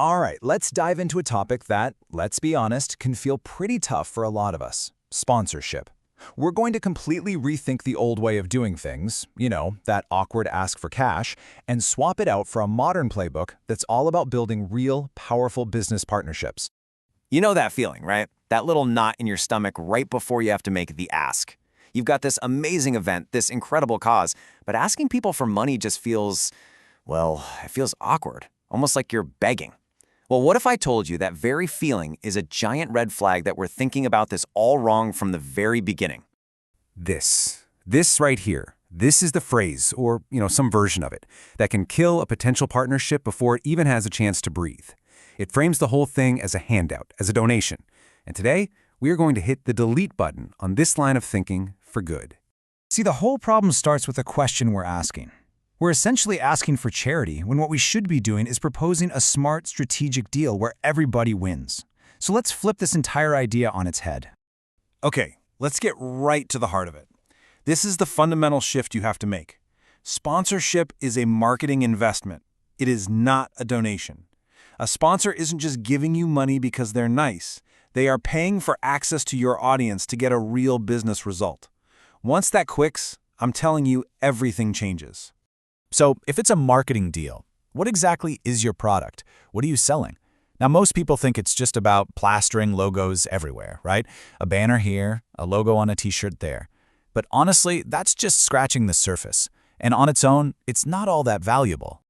All right, let's dive into a topic that, let's be honest, can feel pretty tough for a lot of us: sponsorship. We're going to completely rethink the old way of doing things, that awkward ask for cash, and swap it out for a modern playbook that's all about building real, powerful business partnerships. You know that feeling, right? That little knot in your stomach right before you have to make the ask. You've got this amazing event, this incredible cause, but asking people for money just feels, well, it feels awkward, almost like you're begging. Well, what if I told you that very feeling is a giant red flag that we're thinking about this all wrong from the very beginning? This right here, this is the phrase, or, some version of it, that can kill a potential partnership before it even has a chance to breathe. It frames the whole thing as a handout, as a donation. And today, we are going to hit the delete button on this line of thinking for good. See, the whole problem starts with the question we're asking. We're essentially asking for charity when what we should be doing is proposing a smart, strategic deal where everybody wins. So let's flip this entire idea on its head. Okay, let's get right to the heart of it. This is the fundamental shift you have to make. Sponsorship is a marketing investment. It is not a donation. A sponsor isn't just giving you money because they're nice. They are paying for access to your audience to get a real business result. Once that clicks, I'm telling you, everything changes. So if it's a marketing deal, what exactly is your product? What are you selling? Now, most people think it's just about plastering logos everywhere, right? A banner here, a logo on a t-shirt there. But honestly, that's just scratching the surface. And on its own, it's not all that valuable.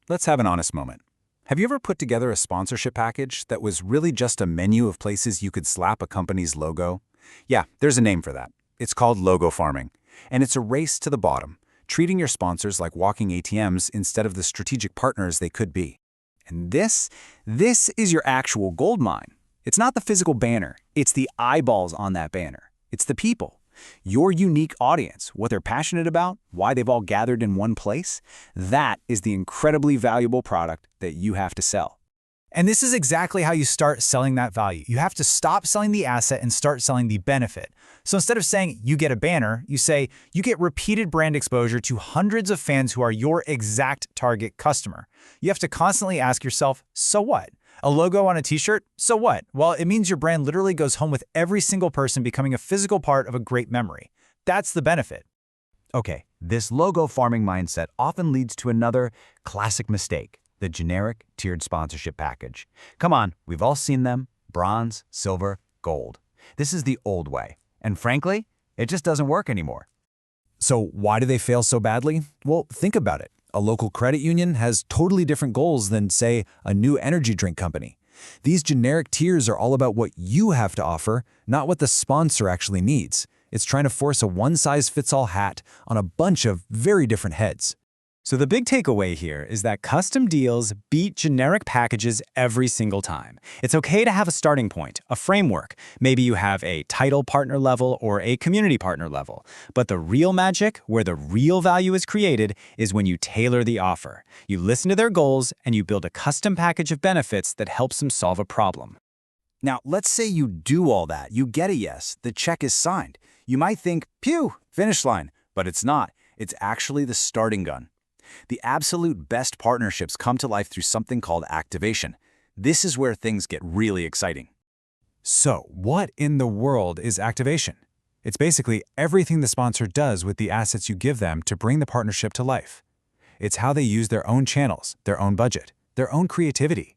Let's have an honest moment. Have you ever put together a sponsorship package that was really just a menu of places you could slap a company's logo? Yeah, there's a name for that. It's called logo farming. And it's a race to the bottom, treating your sponsors like walking ATMs instead of the strategic partners they could be. And this is your actual gold mine. It's not the physical banner. It's the eyeballs on that banner. It's the people. Your unique audience, what they're passionate about, why they've all gathered in one place. That is the incredibly valuable product that you have to sell. And this is exactly how you start selling that value. You have to stop selling the asset and start selling the benefit. So instead of saying you get a banner, you say you get repeated brand exposure to hundreds of fans who are your exact target customer. You have to constantly ask yourself, so what? A logo on a t-shirt? So what? Well, it means your brand literally goes home with every single person becoming a physical part of a great memory. That's the benefit. Okay, this logo farming mindset often leads to another classic mistake: the generic tiered sponsorship package. Come on, we've all seen them: bronze, silver, gold. This is the old way. And frankly, it just doesn't work anymore. So why do they fail so badly? Well, think about it. A local credit union has totally different goals than, say, a new energy drink company. These generic tiers are all about what you have to offer, not what the sponsor actually needs. It's trying to force a one-size-fits-all hat on a bunch of very different heads. So the big takeaway here is that custom deals beat generic packages every single time. It's okay to have a starting point, a framework. Maybe you have a title partner level or a community partner level. But the real magic, where the real value is created, is when you tailor the offer. You listen to their goals and you build a custom package of benefits that helps them solve a problem. Now, let's say you do all that. You get a yes. The check is signed. You might think, pew, finish line. But it's not. It's actually the starting gun. The absolute best partnerships come to life through something called activation. This is where things get really exciting. So, what in the world is activation? It's basically everything the sponsor does with the assets you give them to bring the partnership to life. It's how they use their own channels, their own budget, their own creativity.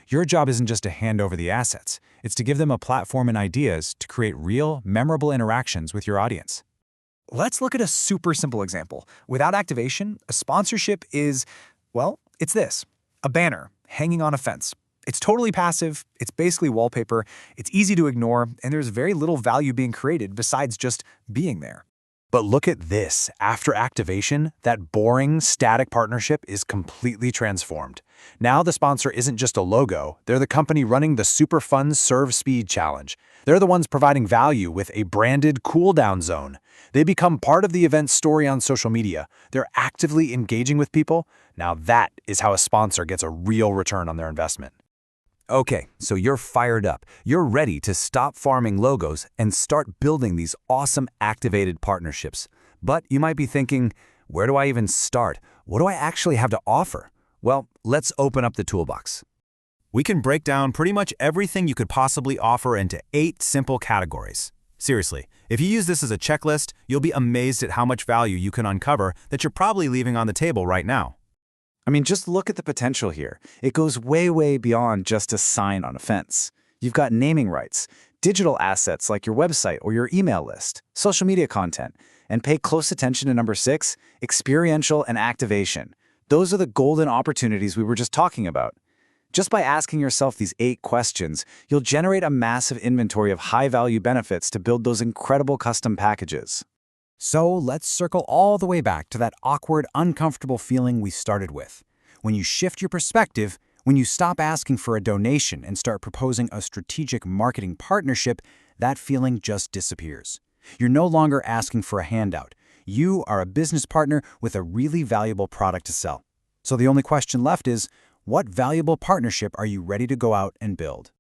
Your job isn't just to hand over the assets. It's to give them a platform and ideas to create real, memorable interactions with your audience. Let's look at a super simple example. Without activation, a sponsorship is, well, it's this: a banner hanging on a fence. It's totally passive, it's basically wallpaper, it's easy to ignore, and there's very little value being created besides just being there. But look at this. After activation, that boring, static partnership is completely transformed. Now the sponsor isn't just a logo. They're the company running the super fun Serve Speed Challenge. They're the ones providing value with a branded cool-down zone. They become part of the event's story on social media. They're actively engaging with people. Now that is how a sponsor gets a real return on their investment. Okay, so you're fired up. You're ready to stop farming logos and start building these awesome activated partnerships. But you might be thinking, where do I even start? What do I actually have to offer? Well, let's open up the toolbox. We can break down pretty much everything you could possibly offer into 8 simple categories. Seriously, if you use this as a checklist, you'll be amazed at how much value you can uncover that you're probably leaving on the table right now. I mean, just look at the potential here. It goes way, way beyond just a sign on a fence. You've got naming rights, digital assets like your website or your email list, social media content, and pay close attention to number 6, experiential and activation. Those are the golden opportunities we were just talking about. Just by asking yourself these 8 questions, you'll generate a massive inventory of high-value benefits to build those incredible custom packages. So let's circle all the way back to that awkward, uncomfortable feeling we started with. When you shift your perspective, when you stop asking for a donation and start proposing a strategic marketing partnership, that feeling just disappears. You're no longer asking for a handout. You are a business partner with a really valuable product to sell. So the only question left is, what valuable partnership are you ready to go out and build?